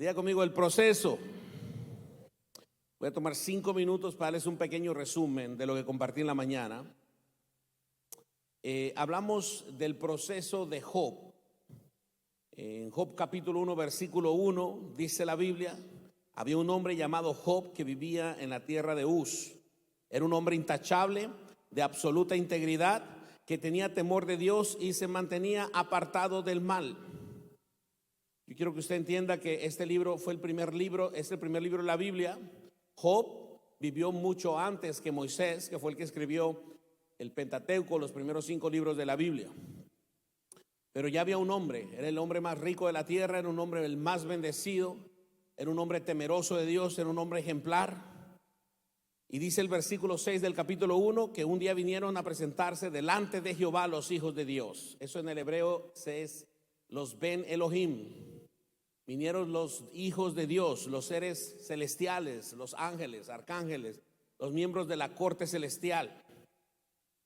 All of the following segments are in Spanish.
Diga conmigo el proceso. Voy a tomar 5 minutos para darles un pequeño resumen de lo que compartí en la mañana. Hablamos del proceso de Job. En Job capítulo 1 versículo 1 dice la Biblia: había un hombre llamado Job que vivía en la tierra de Uz. Era un hombre intachable, de absoluta integridad, que tenía temor de Dios y se mantenía apartado del mal. Yo quiero que usted entienda que este libro fue el primer libro, es el primer libro de la Biblia. Job vivió mucho antes que Moisés, que fue el que escribió el Pentateuco, los primeros 5 libros de la Biblia. Pero ya había un hombre, era el hombre más rico de la tierra, era un hombre el más bendecido, era un hombre temeroso de Dios, era un hombre ejemplar. Y dice el versículo 6 del capítulo 1 que un día vinieron a presentarse delante de Jehová los hijos de Dios. Eso en el hebreo es los Ben Elohim. Vinieron los hijos de Dios, los seres celestiales, los ángeles, arcángeles, los miembros de la corte celestial.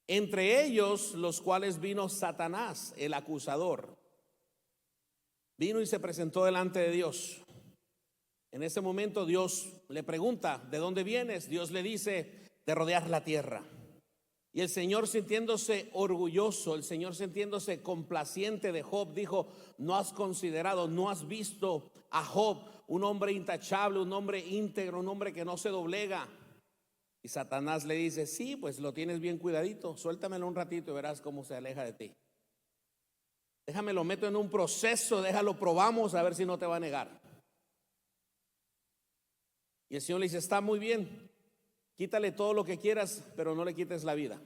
Entre ellos los cuales vino Satanás, el acusador. Vino y se presentó delante de Dios. En ese momento Dios le pregunta: ¿de dónde vienes? Dios le dice: de rodear la tierra. Y el Señor, sintiéndose orgulloso, el Señor sintiéndose complaciente de Job, dijo: no has considerado, no has visto a Job, un hombre intachable, un hombre íntegro, un hombre que no se doblega. Y Satanás le dice: sí, pues lo tienes bien cuidadito, suéltamelo un ratito y verás cómo se aleja de ti. Déjame, lo meto en un proceso, déjalo, probamos a ver si no te va a negar. Y el Señor le dice: está muy bien, quítale todo lo que quieras, pero no le quites la vida.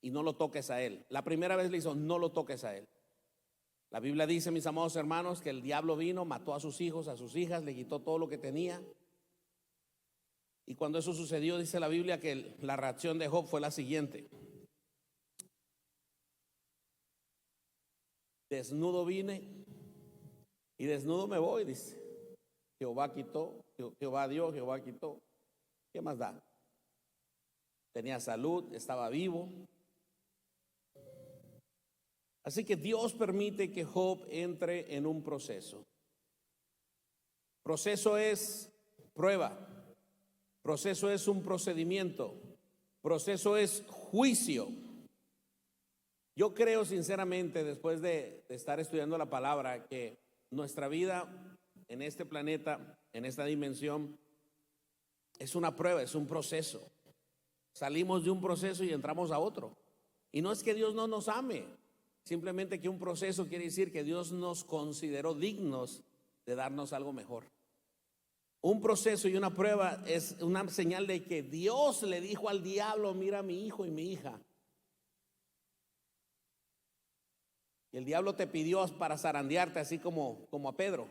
Y no lo toques a él. La primera vez le hizo: no lo toques a él. La Biblia dice, mis amados hermanos, que el diablo vino, mató a sus hijos, a sus hijas, le quitó todo lo que tenía. Y cuando eso sucedió, dice la Biblia que la reacción de Job fue la siguiente: desnudo vine y desnudo me voy, dice. Jehová quitó, Jehová dio, Jehová quitó. ¿Qué más da? Tenía salud, estaba vivo. Así que Dios permite que Job entre en un proceso. Proceso es prueba. Proceso es un procedimiento. Proceso es juicio. Yo creo sinceramente, después de estar estudiando la palabra, que nuestra vida en este planeta, en esta dimensión, es una prueba, es un proceso. Salimos de un proceso y entramos a otro. Y no es que Dios no nos ame, simplemente que un proceso quiere decir que Dios nos consideró dignos de darnos algo mejor. Un proceso y una prueba es una señal de que Dios le dijo al diablo: mira a mi hijo y mi hija. Y el diablo te pidió para zarandearte, así como a Pedro.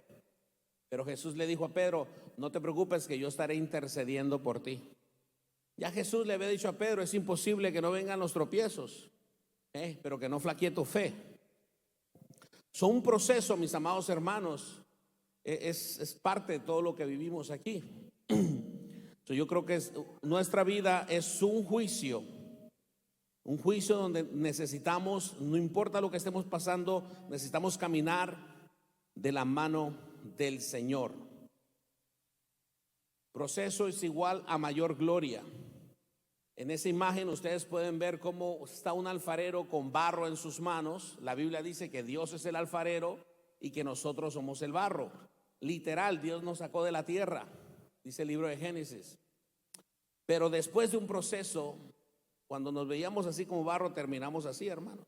Pero Jesús le dijo a Pedro: no te preocupes, que yo estaré intercediendo por ti. Ya Jesús le había dicho a Pedro: es imposible que no vengan los tropiezos, pero que no flaquee tu fe. Son un proceso, mis amados hermanos, es parte de todo lo que vivimos aquí. Yo creo que nuestra vida es un juicio donde necesitamos, no importa lo que estemos pasando, necesitamos caminar de la mano del Señor. Proceso es igual a mayor gloria. En esa imagen ustedes pueden ver cómo está un alfarero con barro en sus manos. La Biblia dice que Dios es el alfarero y que nosotros somos el barro. Literal, Dios nos sacó de la tierra, dice el libro de Génesis. Pero después de un proceso, cuando nos veíamos así como barro, terminamos así, hermano.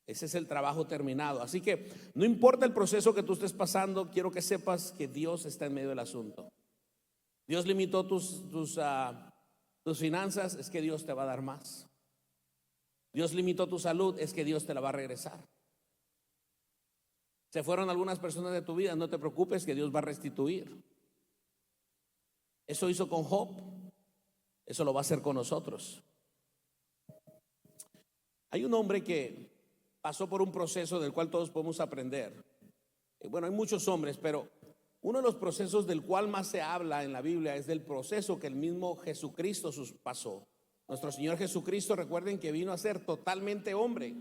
Ese es el trabajo terminado. Así que no importa el proceso que tú estés pasando, quiero que sepas que Dios está en medio del asunto. Dios limitó tus finanzas, es que Dios te va a dar más. Dios limitó tu salud, es que Dios te la va a regresar. Se fueron algunas personas de tu vida, no te preocupes, que Dios va a restituir. Eso hizo con Job, eso lo va a hacer con nosotros. Hay un hombre que pasó por un proceso del cual todos podemos aprender. Bueno, hay muchos hombres, pero uno de los procesos del cual más se habla en la Biblia es del proceso que el mismo Jesucristo pasó. Nuestro Señor Jesucristo, recuerden que vino a ser totalmente hombre.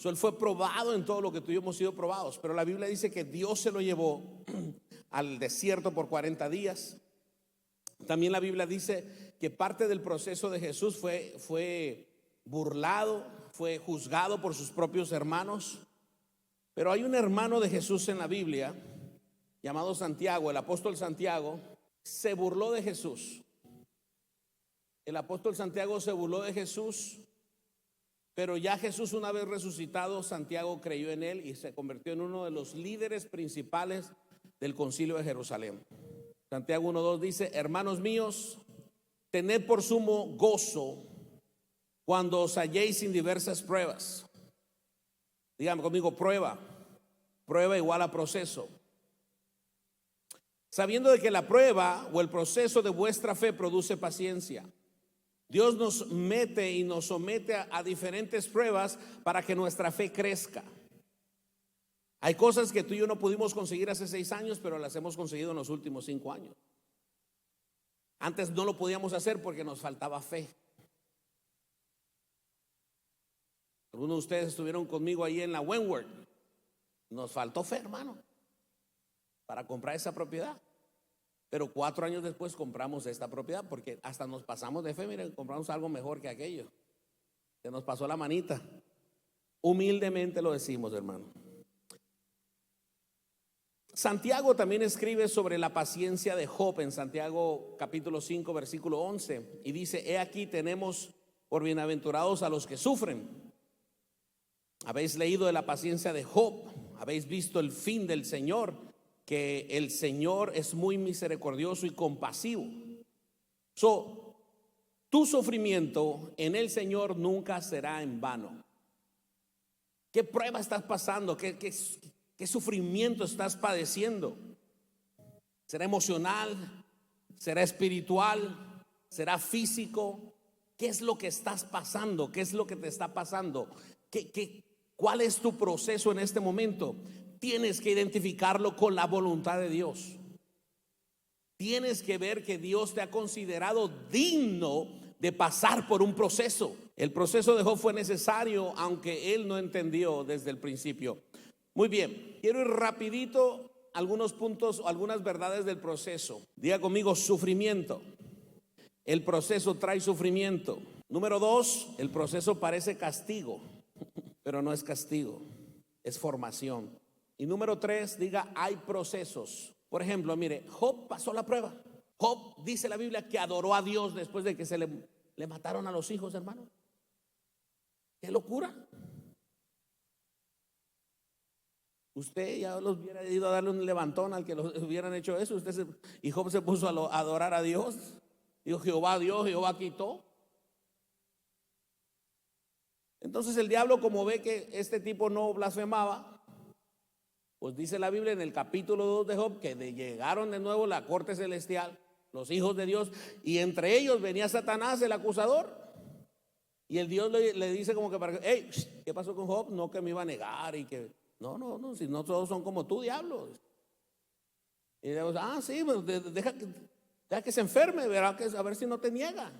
Él fue probado en todo lo que tú y yo hemos sido probados, pero la Biblia dice que Dios se lo llevó al desierto por 40 días. También la Biblia dice que parte del proceso de Jesús fue burlado, fue juzgado por sus propios hermanos. Pero hay un hermano de Jesús en la Biblia llamado Santiago, el apóstol Santiago, se burló de Jesús. El apóstol Santiago se burló de Jesús, pero ya Jesús, una vez resucitado, Santiago creyó en él y se convirtió en uno de los líderes principales del concilio de Jerusalén. Santiago 1:2 dice: hermanos míos, tened por sumo gozo cuando os halléis en diversas pruebas. Dígame conmigo, prueba. Prueba igual a proceso. Sabiendo de que la prueba o el proceso de vuestra fe produce paciencia. Dios nos mete y nos somete a diferentes pruebas para que nuestra fe crezca. Hay cosas que tú y yo no pudimos conseguir hace 6 años, pero las hemos conseguido en los últimos 5 años. Antes no lo podíamos hacer porque nos faltaba fe. Algunos de ustedes estuvieron conmigo ahí en la Wentworth. Nos faltó fe, hermano, para comprar esa propiedad. Pero 4 años después compramos esta propiedad porque hasta nos pasamos de fe. Miren, compramos algo mejor que aquello. Se nos pasó la manita. Humildemente lo decimos, hermano. Santiago también escribe sobre la paciencia de Job en Santiago capítulo 5 versículo 11 y dice: he aquí tenemos por bienaventurados a los que sufren. Habéis leído de la paciencia de Job, habéis visto el fin del Señor, que el Señor es muy misericordioso y compasivo. Tu sufrimiento en el Señor nunca será en vano. ¿Qué prueba estás pasando? ¿Qué sufrimiento estás padeciendo? ¿Será emocional? ¿Será espiritual? ¿Será físico? ¿Qué es lo que estás pasando? ¿Qué es lo que te está pasando? ¿Cuál es tu proceso en este momento? Tienes que identificarlo con la voluntad de Dios. Tienes que ver que Dios te ha considerado digno de pasar por un proceso. El proceso de Job fue necesario, aunque él no entendió desde el principio. Muy bien, quiero ir rapidito algunos puntos o algunas verdades del proceso. Diga conmigo: sufrimiento. El proceso trae sufrimiento. Número 2, el proceso parece castigo, pero no es castigo, es formación. Y número 3, diga: hay procesos. Por ejemplo, mire, Job pasó la prueba. Job, dice la Biblia, que adoró a Dios después de que se le mataron a los hijos, hermano. ¡Qué locura! Usted ya los hubiera ido a darle un levantón al que los hubieran hecho eso. Y Job se puso a adorar a Dios. Dijo: Jehová dio, Jehová quitó. Entonces el diablo, como ve que este tipo no blasfemaba, pues dice la Biblia en el capítulo 2 de Job que llegaron de nuevo la corte celestial, los hijos de Dios, y entre ellos venía Satanás, el acusador. Y el Dios le dice como que hey, ¿qué pasó con Job? No, que me iba a negar y que no, si no todos son como tú, diablo. Y le digo: sí, deja que se enferme, verá, a ver si no te niega.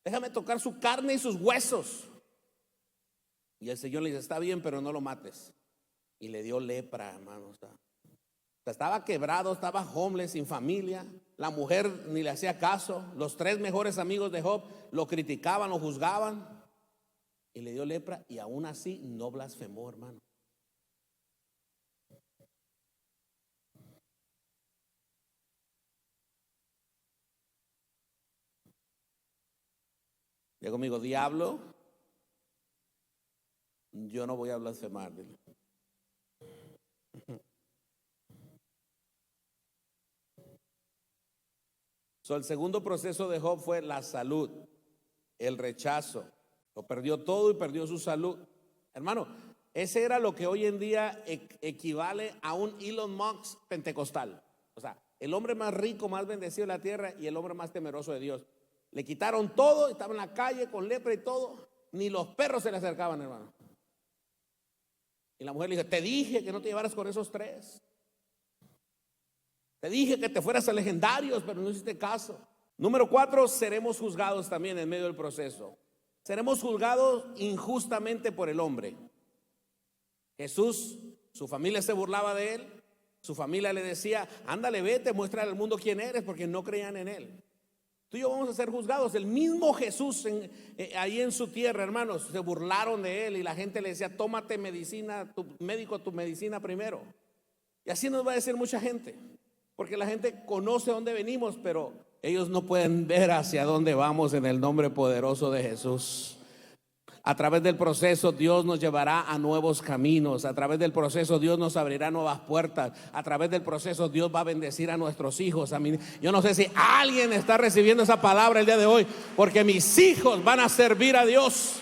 Déjame tocar su carne y sus huesos. Y el Señor le dice: está bien, pero no lo mates. Y le dio lepra, hermano. Estaba quebrado, estaba homeless, sin familia. La mujer ni le hacía caso. Los 3 mejores amigos de Job lo criticaban, lo juzgaban. Y le dio lepra y aún así no blasfemó, hermano. Diga conmigo: diablo, yo no voy a blasfemar. El segundo proceso de Job fue la salud, el rechazo. Lo perdió todo y perdió su salud. Hermano, ese era lo que hoy en día equivale a un Elon Musk pentecostal. O sea, el hombre más rico, más bendecido de la tierra y el hombre más temeroso de Dios. Le quitaron todo, estaba en la calle con lepra y todo. Ni los perros se le acercaban, hermano. Y la mujer le dijo: te dije que no te llevaras con esos 3. Te dije que te fueras a legendarios, pero no hiciste caso. Número 4, seremos juzgados también en medio del proceso. Seremos juzgados injustamente por el hombre. Jesús, su familia se burlaba de él. Su familia le decía: ándale, vete, muéstrale al mundo quién eres, porque no creían en él. Tú y yo vamos a ser juzgados. El mismo Jesús ahí en su tierra, hermanos, se burlaron de él y la gente le decía: tómate medicina, tu médico, tu medicina primero. Y así nos va a decir mucha gente, porque la gente conoce dónde venimos, pero ellos no pueden ver hacia dónde vamos en el nombre poderoso de Jesús. A través del proceso Dios nos llevará a nuevos caminos. A través del proceso Dios nos abrirá nuevas puertas. A través del proceso Dios va a bendecir a nuestros hijos. Yo no sé si alguien está recibiendo esa palabra el día de hoy, porque mis hijos van a servir a Dios.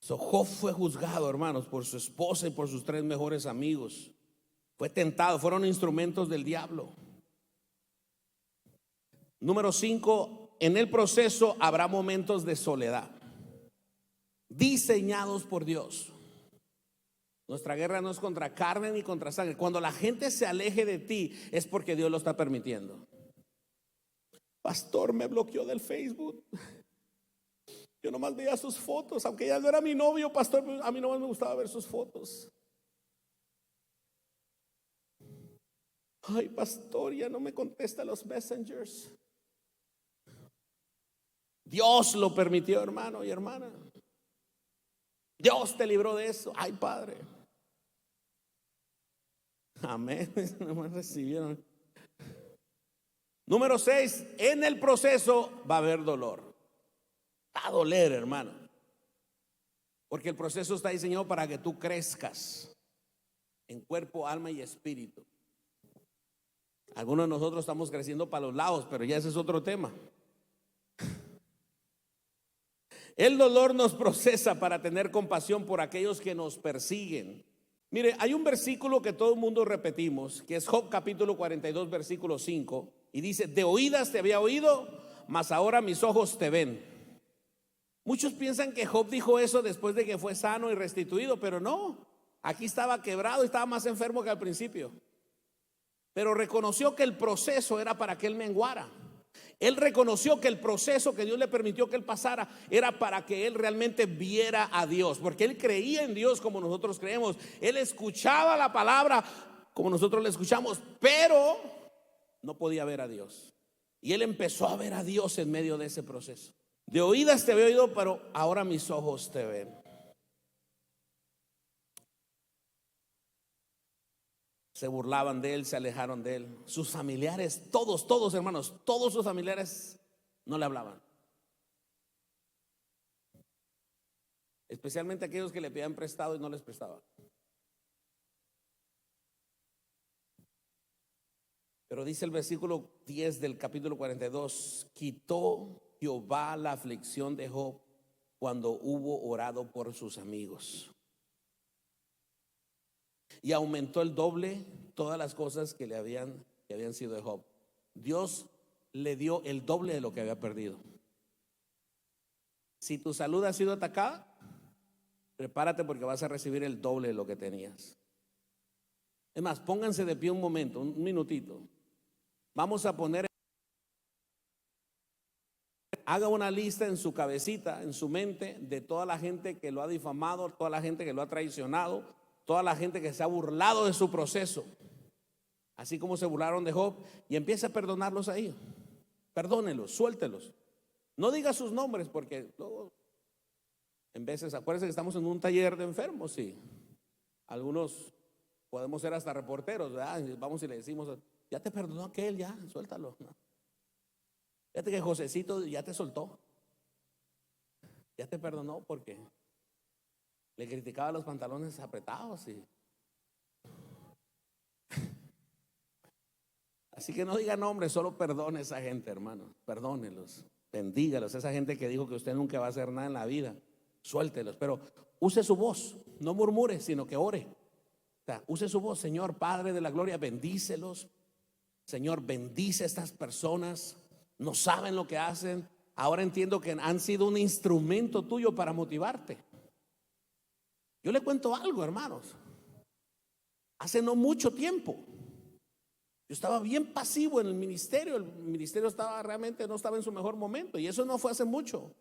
Job fue juzgado, hermanos, por su esposa y por sus 3 mejores amigos. Fue tentado, fueron instrumentos del diablo. Número 5, en el proceso habrá momentos de soledad, diseñados por Dios. Nuestra guerra no es contra carne ni contra sangre. Cuando la gente se aleje de ti, es porque Dios lo está permitiendo. Pastor, me bloqueó del Facebook. Yo nomás veía sus fotos, aunque ya no era mi novio, pastor, a mí nomás me gustaba ver sus fotos. Ay, pastor, ya no me contesta los messengers. Dios lo permitió, hermano y hermana. Dios te libró de eso. Ay, Padre. Amén. No me recibieron. Número 6, en el proceso va a haber dolor. Va a doler, hermano, porque el proceso está diseñado para que tú crezcas en cuerpo, alma y espíritu. Algunos de nosotros estamos creciendo para los lados, pero ya ese es otro tema. El dolor nos procesa para tener compasión por aquellos que nos persiguen. Mire, hay un versículo que todo el mundo repetimos, que es Job capítulo 42, versículo 5, y dice: de oídas te había oído, mas ahora mis ojos te ven. Muchos piensan que Job dijo eso después de que fue sano y restituido, pero no. Aquí estaba quebrado y estaba más enfermo que al principio. Pero reconoció que el proceso era para que él menguara. Él reconoció que el proceso que Dios le permitió que él pasara era para que él realmente viera a Dios, porque él creía en Dios como nosotros creemos. Él escuchaba la palabra como nosotros la escuchamos, pero no podía ver a Dios. Y él empezó a ver a Dios en medio de ese proceso. De oídas te había oído, pero ahora mis ojos te ven. Se burlaban de él, se alejaron de él. Sus familiares, todos hermanos, todos sus familiares no le hablaban. Especialmente aquellos que le pedían prestado y no les prestaba. Pero dice el versículo 10 del capítulo 42: quitó Jehová la aflicción de Job cuando hubo orado por sus amigos, y aumentó el doble todas las cosas que habían sido de Job. Dios le dio el doble de lo que había perdido. Si tu salud ha sido atacada, prepárate, porque vas a recibir el doble de lo que tenías. Es más, pónganse de pie un momento, un minutito. Vamos a poner, haga una lista en su cabecita, en su mente, de toda la gente que lo ha difamado, toda la gente que lo ha traicionado, toda la gente que se ha burlado de su proceso, así como se burlaron de Job, y empiece a perdonarlos ahí. Perdónelos, suéltelos. No diga sus nombres, porque luego, en veces, acuérdense que estamos en un taller de enfermos, y algunos podemos ser hasta reporteros, ¿verdad? Vamos y le decimos: ya te perdonó aquel, ya, suéltalo. No. Fíjate que Josecito ya te soltó, ya te perdonó porque le criticaba los pantalones apretados. Así que no diga nombres, solo perdone a esa gente, hermano. Perdónelos, bendígalos. Esa gente que dijo que usted nunca va a hacer nada en la vida, suéltelos. Pero use su voz, no murmure, sino que ore. O sea, use su voz: Señor Padre de la gloria, bendícelos. Señor, bendice a estas personas. No saben lo que hacen. Ahora entiendo que han sido un instrumento tuyo para motivarte. Yo le cuento algo, hermanos. Hace no mucho tiempo yo estaba bien pasivo en el ministerio. El ministerio estaba realmente, no estaba en su mejor momento, y eso no fue hace mucho.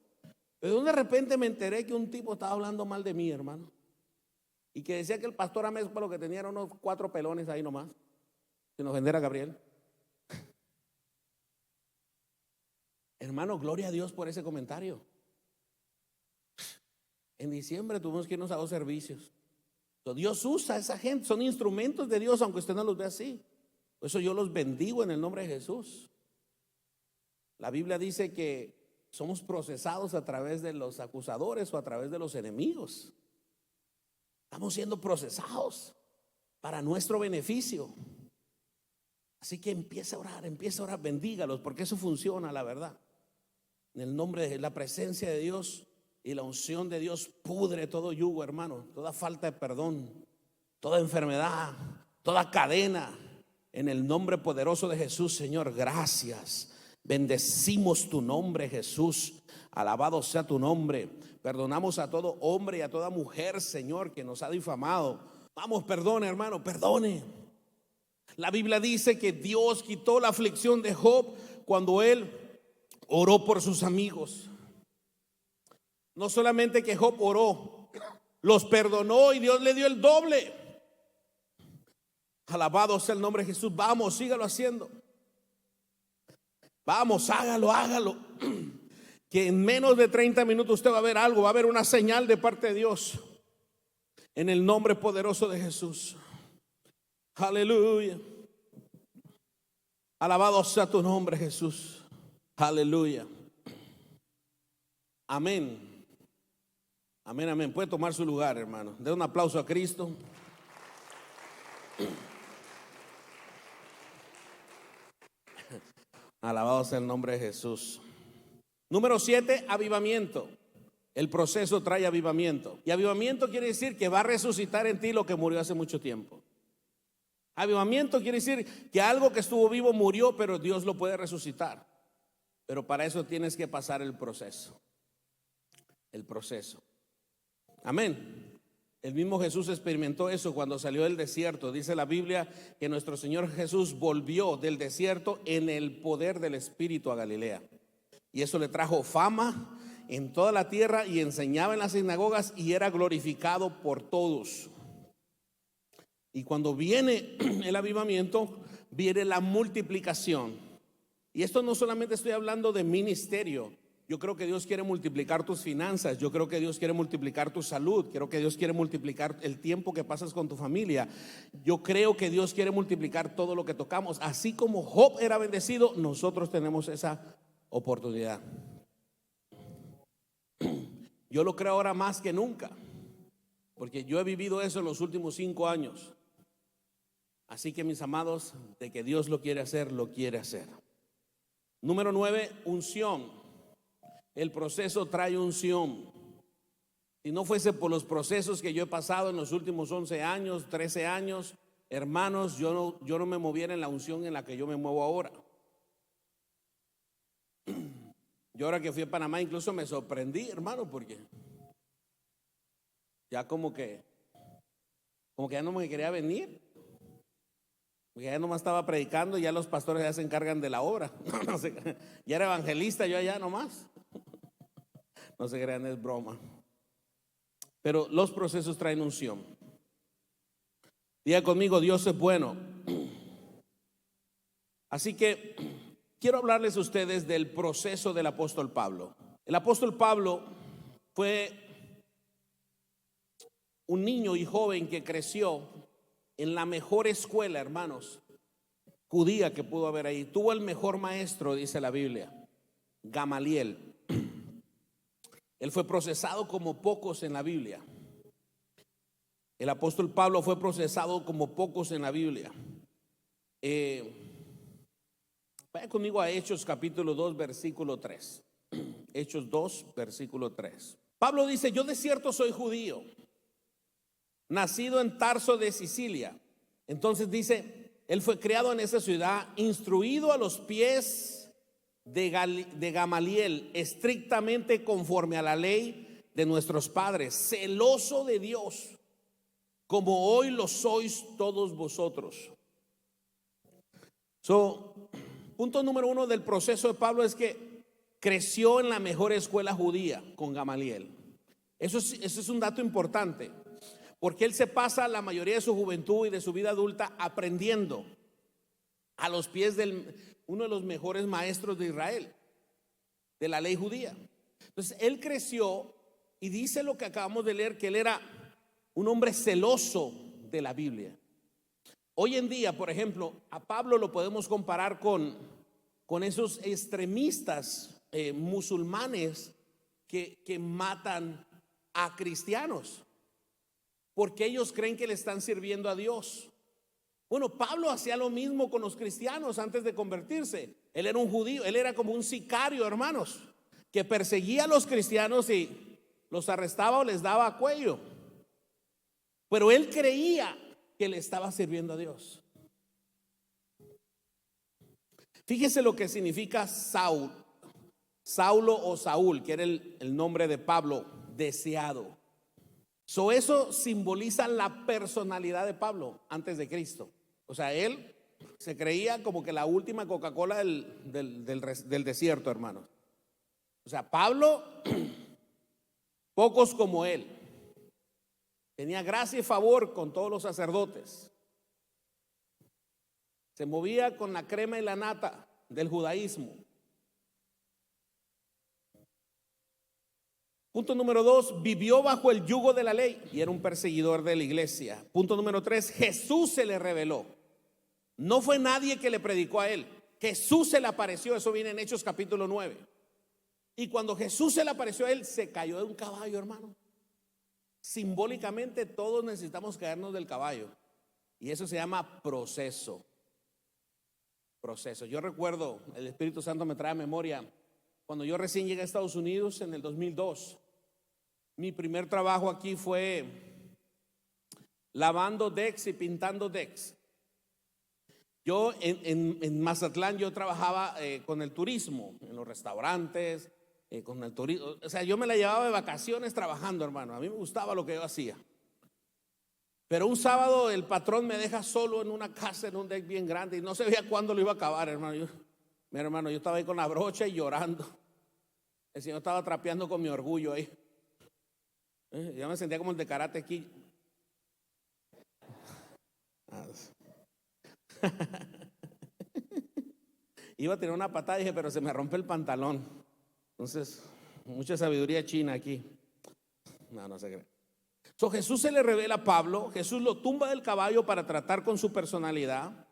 Pero de repente me enteré que un tipo estaba hablando mal de mí, hermano, y que decía que el pastor Amezcua lo que tenía eran unos 4 pelones ahí nomás, sin ofender a Gabriel. Hermano, gloria a Dios por ese comentario. En diciembre tuvimos que irnos a 2 servicios. Dios usa a esa gente, son instrumentos de Dios, aunque usted no los vea así. Por eso yo los bendigo en el nombre de Jesús. La Biblia dice que somos procesados a través de los acusadores o a través de los enemigos. Estamos siendo procesados para nuestro beneficio. Así que empieza a orar, bendígalos, porque eso funciona, la verdad. En el nombre de la presencia de Dios y la unción de Dios pudre todo yugo, hermano, toda falta de perdón, toda enfermedad, toda cadena. En el nombre poderoso de Jesús, Señor, gracias. Bendecimos tu nombre, Jesús. Alabado sea tu nombre. Perdonamos a todo hombre y a toda mujer, Señor, que nos ha difamado. Vamos, perdone, hermano, perdone. La Biblia dice que Dios quitó la aflicción de Job cuando él oró por sus amigos. No solamente que Job oró, los perdonó y Dios le dio el doble. Alabado sea el nombre de Jesús. Vamos, sígalo haciendo. Vamos, hágalo. Que en menos de 30 minutos usted va a ver algo, va a haber una señal de parte de Dios. En el nombre poderoso de Jesús. Aleluya. Alabado sea tu nombre, Jesús. Aleluya. Amén. Amén, amén. Puede tomar su lugar, hermano. Den un aplauso a Cristo. Alabado sea el nombre de Jesús. Número 7, avivamiento. El proceso trae avivamiento. Y avivamiento quiere decir que va a resucitar en ti lo que murió hace mucho tiempo. Avivamiento quiere decir que algo que estuvo vivo murió, pero Dios lo puede resucitar. Pero para eso tienes que pasar el proceso. El proceso. Amén. El mismo Jesús experimentó eso cuando salió del desierto. Dice la Biblia que nuestro Señor Jesús volvió del desierto en el poder del Espíritu a Galilea. Y eso le trajo fama en toda la tierra y enseñaba en las sinagogas y era glorificado por todos. Y cuando viene el avivamiento, viene la multiplicación. Y esto no solamente estoy hablando de ministerio. Yo creo que Dios quiere multiplicar tus finanzas. Yo creo que Dios quiere multiplicar tu salud. Creo que Dios quiere multiplicar el tiempo que pasas con tu familia. Yo creo que Dios quiere multiplicar todo lo que tocamos. Así como Job era bendecido, nosotros tenemos esa oportunidad. Yo lo creo ahora más que nunca, porque yo he vivido eso en los últimos 5 años. Así que, mis amados, de que Dios lo quiere hacer, lo quiere hacer. Número 9, unción. El proceso trae unción. Si no fuese por los procesos que yo he pasado en los últimos 11 años, 13 años, hermanos, yo no me moviera en la unción en la que yo me muevo ahora. Yo ahora que fui a Panamá incluso me sorprendí, hermano, porque ya como que ya no me quería venir. Porque ya nomás estaba predicando y ya los pastores ya se encargan de la obra. No sé, ya era evangelista yo allá nomás. No se crean, es broma. Pero los procesos traen unción. Diga conmigo, Dios es bueno. Así que quiero hablarles a ustedes del proceso del apóstol Pablo. El apóstol Pablo fue un niño y joven que creció en la mejor escuela, hermanos, judía que pudo haber ahí. Tuvo el mejor maestro, dice la Biblia, Gamaliel. Él fue procesado como pocos en la Biblia. El apóstol Pablo fue procesado como pocos en la Biblia. Vaya conmigo a Hechos capítulo 2 versículo 3. Hechos 2 versículo 3. Pablo dice: yo de cierto soy judío, nacido en Tarso de Sicilia. Entonces dice, él fue criado en esa ciudad, instruido a los pies de Gamaliel, estrictamente conforme a la ley de nuestros padres, celoso de Dios, como hoy lo sois todos vosotros. Punto número 1 del proceso de Pablo es que creció en la mejor escuela judía con Gamaliel. Eso es un dato importante, porque él se pasa la mayoría de su juventud y de su vida adulta aprendiendo a los pies de uno de los mejores maestros de Israel, de la ley judía. Entonces él creció y dice lo que acabamos de leer, que él era un hombre celoso de la Biblia. Hoy en día, por ejemplo, a Pablo lo podemos comparar con esos extremistas musulmanes que matan a cristianos porque ellos creen que le están sirviendo a Dios. Bueno, Pablo hacía lo mismo con los cristianos antes de convertirse. Él era un judío, él era como un sicario, hermanos, que perseguía a los cristianos y los arrestaba o les daba cuello. Pero él creía que le estaba sirviendo a Dios. Fíjese lo que significa Saulo o Saúl, que era el nombre de Pablo, deseado. Eso simboliza la personalidad de Pablo antes de Cristo. O sea, él se creía como que la última Coca-Cola del desierto, hermanos. O sea, Pablo, pocos como él. Tenía gracia y favor con todos los sacerdotes. Se movía con la crema y la nata del judaísmo. Punto número 2, vivió bajo el yugo de la ley y era un perseguidor de la iglesia. Punto número 3, Jesús se le reveló. No fue nadie que le predicó a él. Jesús se le apareció, eso viene en Hechos capítulo 9. Y cuando Jesús se le apareció a él, se cayó de un caballo, hermano. Simbólicamente todos necesitamos caernos del caballo. Y eso se llama proceso. Proceso. Yo recuerdo, el Espíritu Santo me trae a memoria, cuando yo recién llegué a Estados Unidos en el 2002. Mi primer trabajo aquí fue lavando decks y pintando decks. Yo en Mazatlán yo trabajaba con el turismo, en los restaurantes, con el turismo. O sea, yo me la llevaba de vacaciones trabajando, hermano. A mí me gustaba lo que yo hacía. Pero un sábado el patrón me deja solo en una casa, en un deck bien grande, y no sabía cuándo lo iba a acabar, hermano. Yo estaba ahí con la brocha y llorando. El Señor estaba trapeando con mi orgullo ahí. Yo me sentía como el de Karate aquí. Iba a tirar una patada y dije, pero se me rompe el pantalón. Entonces, mucha sabiduría china aquí. No se cree. Jesús se le revela a Pablo. Jesús lo tumba del caballo para tratar con su personalidad.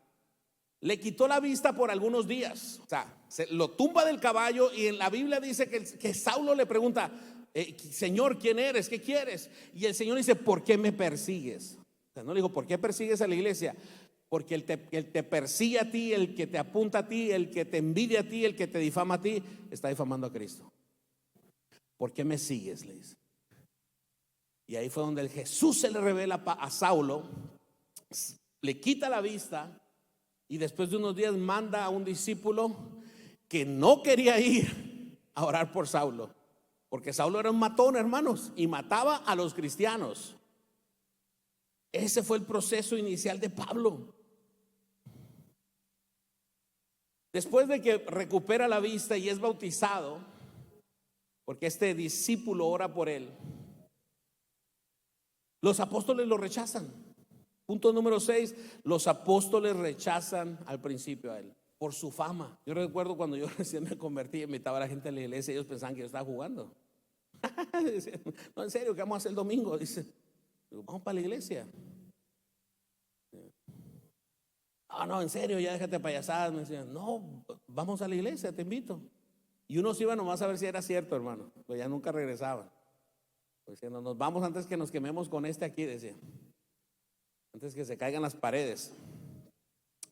Le quitó la vista por algunos días. O sea, lo tumba del caballo. Y en la Biblia dice que Saulo le pregunta, Señor, ¿quién eres? ¿Qué quieres? Y el Señor dice, ¿por qué me persigues? O sea, no le dijo, ¿por qué persigues a la iglesia? Porque el te persigue a ti, el que te apunta a ti, el que te envidia a ti, el que te difama a ti, está difamando a Cristo. ¿Por qué me sigues? Le dice. Y ahí fue donde Jesús se le revela a Saulo, le quita la vista y después de unos días manda a un discípulo que no quería ir a orar por Saulo, porque Saulo era un matón, hermanos, y mataba a los cristianos. Ese fue el proceso inicial de Pablo. Después de que recupera la vista y es bautizado, porque este discípulo ora por él, los apóstoles lo rechazan. Punto número 6, los apóstoles rechazan al principio a él por su fama. Yo recuerdo cuando yo recién me convertí, invitaba a la gente a la iglesia, ellos pensaban que yo estaba jugando. No, en serio, ¿qué vamos a hacer el domingo? Dice, vamos para la iglesia. No, en serio, ya déjate payasadas. Me decían, no, vamos a la iglesia, te invito. Y unos iban nomás a ver si era cierto, hermano, pues ya nunca regresaban. Diciendo, nos vamos antes que nos quememos con este aquí, decía, antes que se caigan las paredes.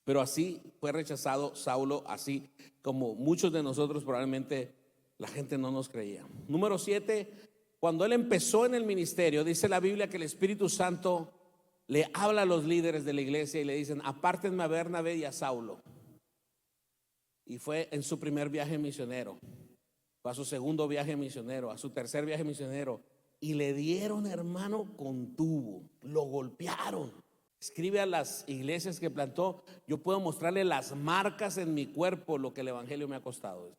Pero así fue rechazado Saulo, así como muchos de nosotros probablemente la gente no nos creía. Número 7, cuando él empezó en el ministerio, dice la Biblia que el Espíritu Santo le habla a los líderes de la iglesia y le dicen, apártenme a Bernabé y a Saulo. Y fue en su primer viaje misionero, fue a su segundo viaje misionero, a su tercer viaje misionero. Y le dieron, hermano, con tubo, lo golpearon. Escribe a las iglesias que plantó, yo puedo mostrarle las marcas en mi cuerpo, lo que el evangelio me ha costado.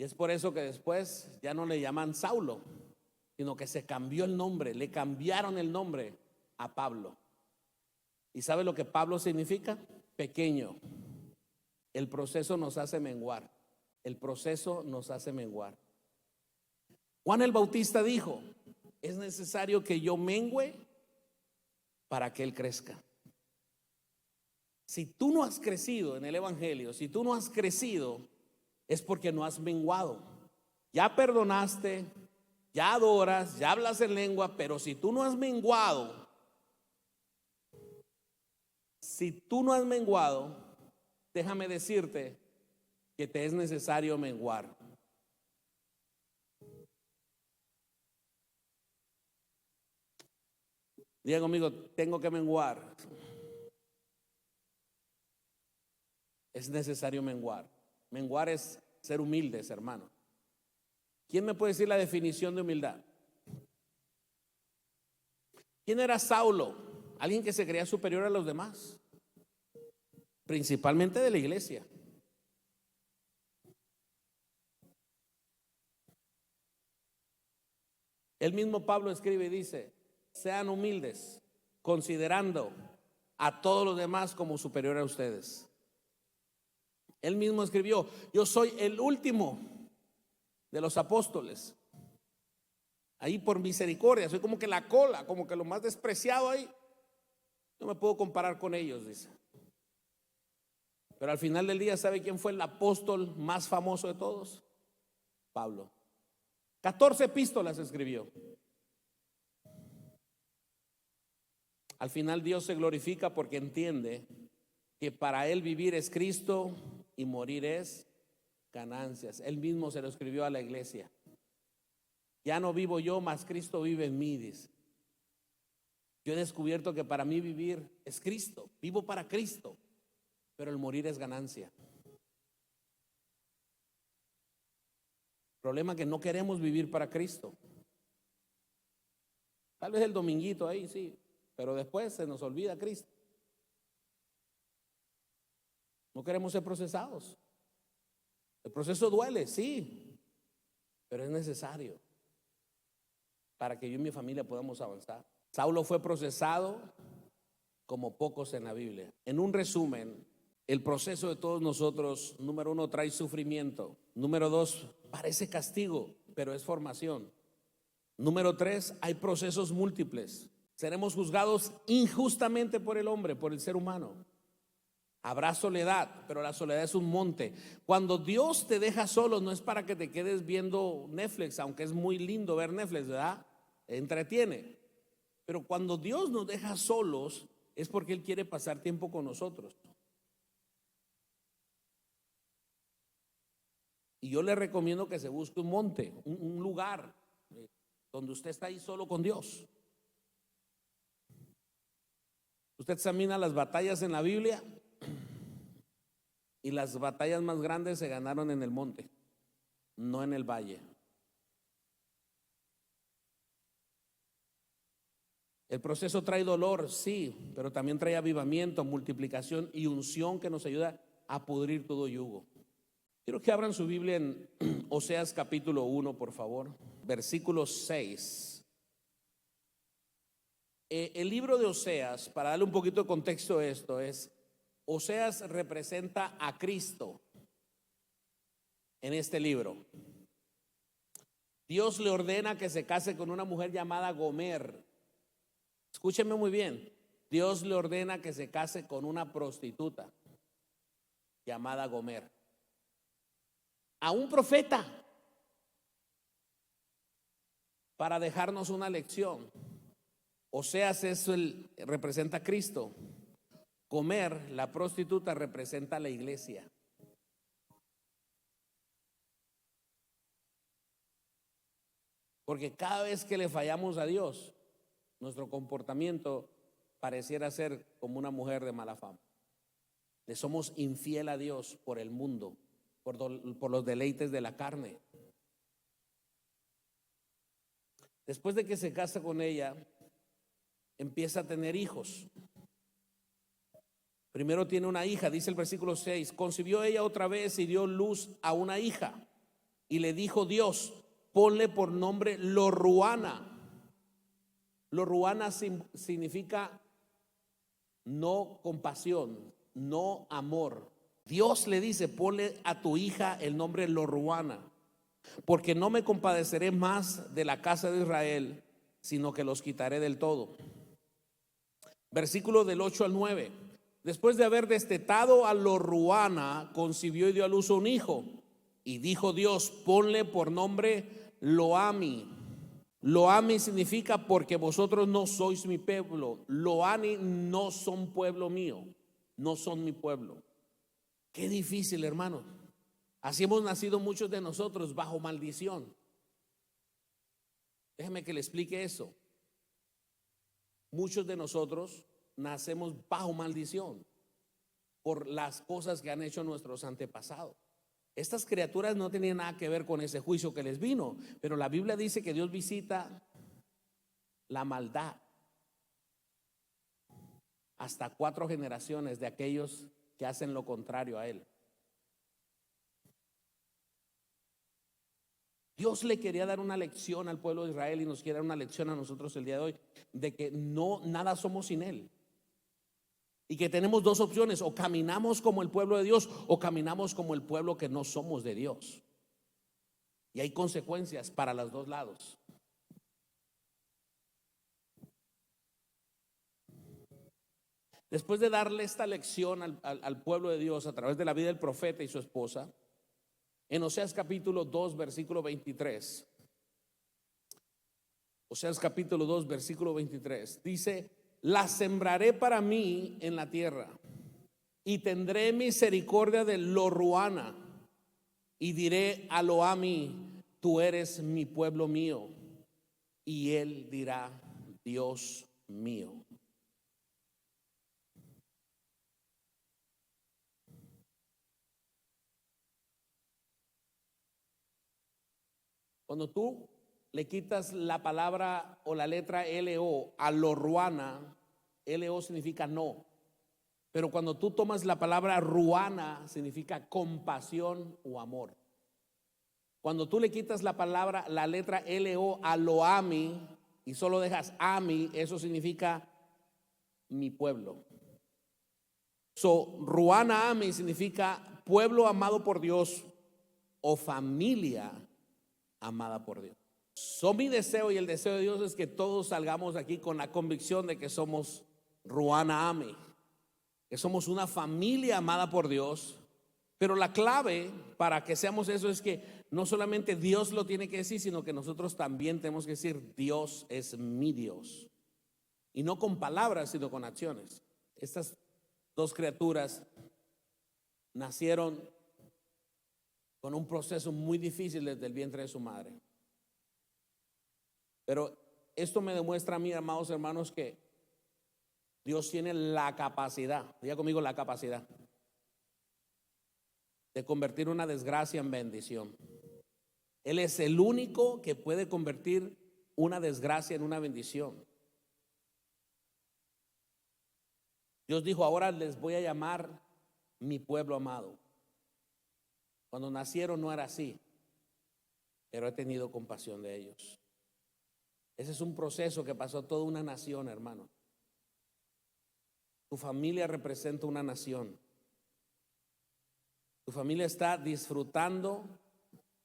Y es por eso que después ya no le llaman Saulo, sino que se cambió el nombre, le cambiaron el nombre a Pablo. ¿Y sabe lo que Pablo significa? Pequeño. El proceso nos hace menguar. El proceso nos hace menguar. Juan el Bautista dijo: es necesario que yo mengüe para que él crezca. Si tú no has crecido en el evangelio, si tú no has crecido, es porque no has menguado. Ya perdonaste, ya adoras, ya hablas en lengua, pero si tú no has menguado, déjame decirte que te es necesario menguar. Diga conmigo: tengo que menguar. Es necesario menguar. Menguar es ser humildes, hermano. ¿Quién me puede decir la definición de humildad? ¿Quién era Saulo? Alguien que se creía superior a los demás, principalmente de la iglesia. El mismo Pablo escribe y dice: sean humildes, considerando a todos los demás como superior a ustedes. Él mismo escribió: yo soy el último de los apóstoles. Ahí por misericordia, soy como que la cola, como que lo más despreciado ahí. No me puedo comparar con ellos, dice. Pero al final del día, ¿sabe quién fue el apóstol más famoso de todos? Pablo. 14 epístolas escribió. Al final Dios se glorifica porque entiende que para él vivir es Cristo y morir es ganancias. Él mismo se lo escribió a la iglesia: ya no vivo yo, mas Cristo vive en mí, dice. Yo he descubierto que para mí vivir es Cristo, vivo para Cristo, pero el morir es ganancia. El problema es que no queremos vivir para Cristo. Tal vez el dominguito ahí sí, pero después se nos olvida Cristo. No queremos ser procesados. El proceso duele, sí, pero es necesario para que yo y mi familia podamos avanzar. Saulo fue procesado como pocos en la Biblia. En un resumen, el proceso de todos nosotros: número 1, trae sufrimiento. Número 2, parece castigo, pero es formación. Número 3, hay procesos múltiples. Seremos juzgados injustamente por el hombre, por el ser humano. Habrá soledad, pero la soledad es un monte. Cuando Dios te deja solo, no es para que te quedes viendo Netflix, aunque es muy lindo ver Netflix, ¿verdad? Entretiene. Pero cuando Dios nos deja solos, es porque Él quiere pasar tiempo con nosotros. Y yo le recomiendo que se busque un monte, un lugar donde usted está ahí solo con Dios. Usted examina las batallas en la Biblia, y las batallas más grandes se ganaron en el monte, no en el valle. El proceso trae dolor, sí, pero también trae avivamiento, multiplicación y unción que nos ayuda a pudrir todo yugo. Quiero que abran su Biblia en Oseas capítulo 1, por favor, versículo 6. El libro de Oseas, para darle un poquito de contexto a esto, Oseas representa a Cristo en este libro. Dios le ordena que se case con una mujer llamada Gomer. Escúcheme muy bien. Dios le ordena que se case con una prostituta llamada Gomer. A un profeta, para dejarnos una lección. Oseas representa a Cristo. Gomer, la prostituta, representa a la iglesia. Porque cada vez que le fallamos a Dios, nuestro comportamiento pareciera ser como una mujer de mala fama. Le somos infiel a Dios por el mundo, por los deleites de la carne. Después de que se casa con ella, empieza a tener hijos. Primero tiene una hija, dice el versículo 6: concibió ella otra vez y dio luz a una hija. Y le dijo Dios, ponle por nombre Lo-Ruana. Lo-Ruana significa no compasión, no amor. Dios le dice, ponle a tu hija el nombre Lo-Ruana, porque no me compadeceré más de la casa de Israel, sino que los quitaré del todo. Versículo del 8 al 9. Después de haber destetado a Lo-Ruana, concibió y dio a luz un hijo. Y dijo Dios, ponle por nombre Lo-Ami. Lo-Ami significa porque vosotros no sois mi pueblo. Lo-Ami no son pueblo mío, no son mi pueblo. Qué difícil, hermano. Así hemos nacido muchos de nosotros bajo maldición. Déjeme que le explique eso. Muchos de nosotros nacemos bajo maldición por las cosas que han hecho nuestros antepasados. Estas criaturas no tenían nada que ver con ese juicio que les vino, pero la Biblia dice que Dios visita la maldad hasta 4 generaciones de aquellos que hacen lo contrario a Él. Dios le quería dar una lección al pueblo de Israel y nos quiere dar una lección a nosotros el día de hoy, de que nada somos sin Él. Y que tenemos 2 opciones: o caminamos como el pueblo de Dios, o caminamos como el pueblo que no somos de Dios. Y hay consecuencias para los 2 lados. Después de darle esta lección al pueblo de Dios a través de la vida del profeta y su esposa, en Oseas capítulo 2 versículo 23, Oseas capítulo 2 versículo 23 dice: la sembraré para mí en la tierra y tendré misericordia de Lo-Ruana y diré a Lo-Ami, tú eres mi pueblo mío, y él dirá, Dios mío. Cuando tú le quitas la palabra o la letra L-O a Lo-Ruana, L-O significa no. Pero cuando tú tomas la palabra Ruana, significa compasión o amor. Cuando tú le quitas la letra L-O a Lo-Ami y solo dejas Ami, eso significa mi pueblo. Ruana Ami significa pueblo amado por Dios o familia amada por Dios. Mi deseo y el deseo de Dios es que todos salgamos aquí con la convicción de que somos Ruana Ami, que somos una familia amada por Dios. Pero la clave para que seamos eso es que no solamente Dios lo tiene que decir, sino que nosotros también tenemos que decir, Dios es mi Dios. Y no con palabras, sino con acciones. Estas 2 criaturas nacieron con un proceso muy difícil desde el vientre de su madre. Pero esto me demuestra a mí, amados hermanos, que Dios tiene la capacidad, diga conmigo, la capacidad de convertir una desgracia en bendición. Él es el único que puede convertir una desgracia en una bendición. Dios dijo, ahora les voy a llamar mi pueblo amado. Cuando nacieron no era así, pero he tenido compasión de ellos. Ese es un proceso que pasó toda una nación, hermano. Tu familia representa una nación. Tu familia está disfrutando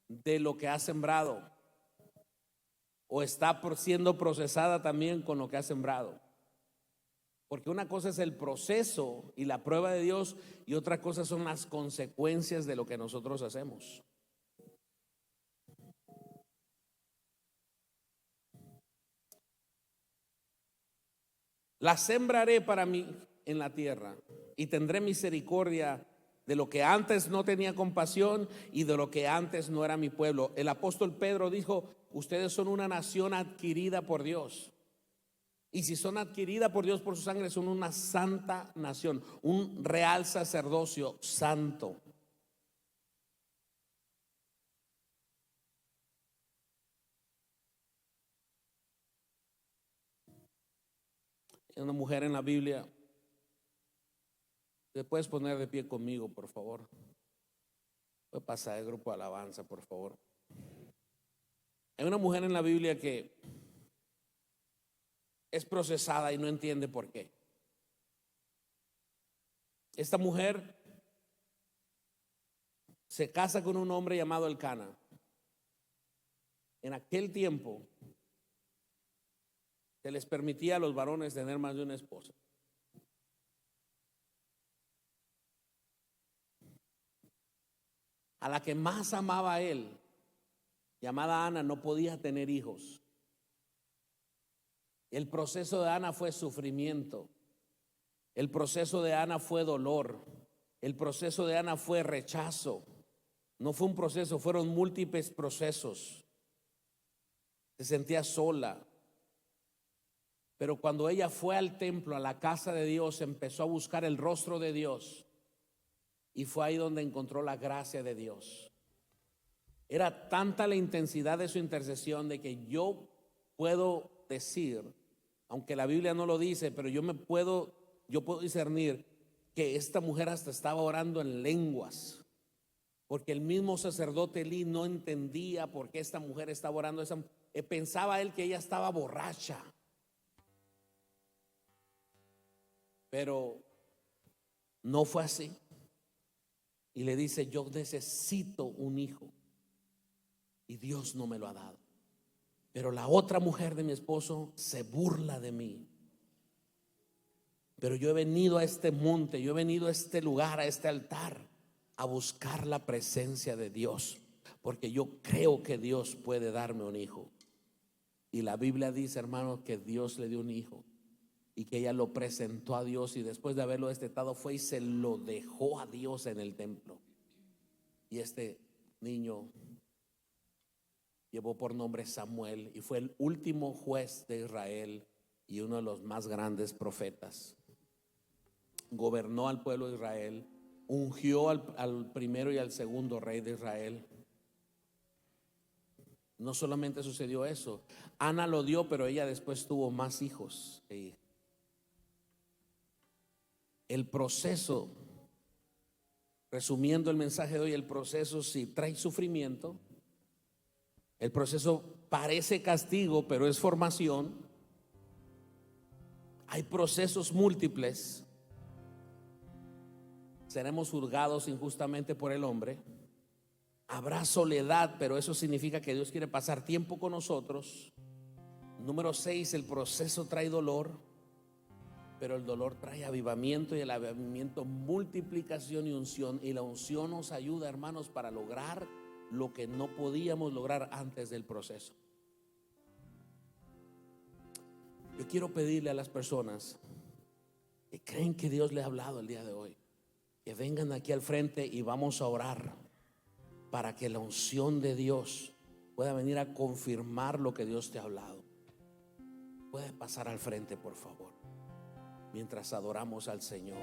de lo que ha sembrado, o está siendo procesada también con lo que ha sembrado. Porque una cosa es el proceso y la prueba de Dios, y otra cosa son las consecuencias de lo que nosotros hacemos. La sembraré para mí en la tierra y tendré misericordia de lo que antes no tenía compasión y de lo que antes no era mi pueblo. El apóstol Pedro dijo, ustedes son una nación adquirida por Dios. Y si son adquiridas por Dios por su sangre, son una santa nación, un real sacerdocio santo. Hay una mujer en la Biblia. ¿Te puedes poner de pie conmigo, por favor? Puede pasar el grupo de alabanza, por favor. Hay una mujer en la Biblia que es procesada y no entiende por qué. Esta mujer se casa con un hombre llamado Elcana. En aquel tiempo se les permitía a los varones tener más de una esposa. A la que más amaba a él, llamada Ana, no podía tener hijos. El proceso de Ana fue sufrimiento. El proceso de Ana fue dolor. El proceso de Ana fue rechazo. No fue un proceso, fueron múltiples procesos. Se sentía sola. Pero cuando ella fue al templo, a la casa de Dios, empezó a buscar el rostro de Dios. Y fue ahí donde encontró la gracia de Dios. Era tanta la intensidad de su intercesión de que yo puedo decir, aunque la Biblia no lo dice, pero yo puedo discernir que esta mujer hasta estaba orando en lenguas, porque el mismo sacerdote Elí no entendía por qué esta mujer estaba orando. Pensaba él que ella estaba borracha, pero no fue así. Y le dice: yo necesito un hijo y Dios no me lo ha dado. Pero la otra mujer de mi esposo se burla de mí. Pero yo he venido a este monte, yo he venido a este lugar, a este altar, a buscar la presencia de Dios, porque yo creo que Dios puede darme un hijo. Y la Biblia dice, hermanos, que Dios le dio un hijo y que ella lo presentó a Dios, y después de haberlo destetado fue y se lo dejó a Dios en el templo. Y este niño llevó por nombre Samuel y fue el último juez de Israel y uno de los más grandes profetas. Gobernó al pueblo de Israel, ungió al primero y al segundo rey de Israel. No solamente sucedió eso, Ana lo dio, pero ella después tuvo más hijos e hijas. El proceso, resumiendo el mensaje de hoy, el proceso sí trae sufrimiento. El proceso parece castigo, pero es formación. Hay procesos múltiples. Seremos juzgados injustamente por el hombre. Habrá soledad, pero eso significa que Dios quiere pasar tiempo con nosotros. Número 6, el proceso trae dolor, pero el dolor trae avivamiento, y el avivamiento multiplicación y unción. Y la unción nos ayuda, hermanos, para lograr lo que no podíamos lograr antes del proceso. Yo quiero pedirle a las personas que creen que Dios le ha hablado el día de hoy, que vengan aquí al frente y vamos a orar para que la unción de Dios pueda venir a confirmar lo que Dios te ha hablado. Puede pasar al frente, por favor, mientras adoramos al Señor.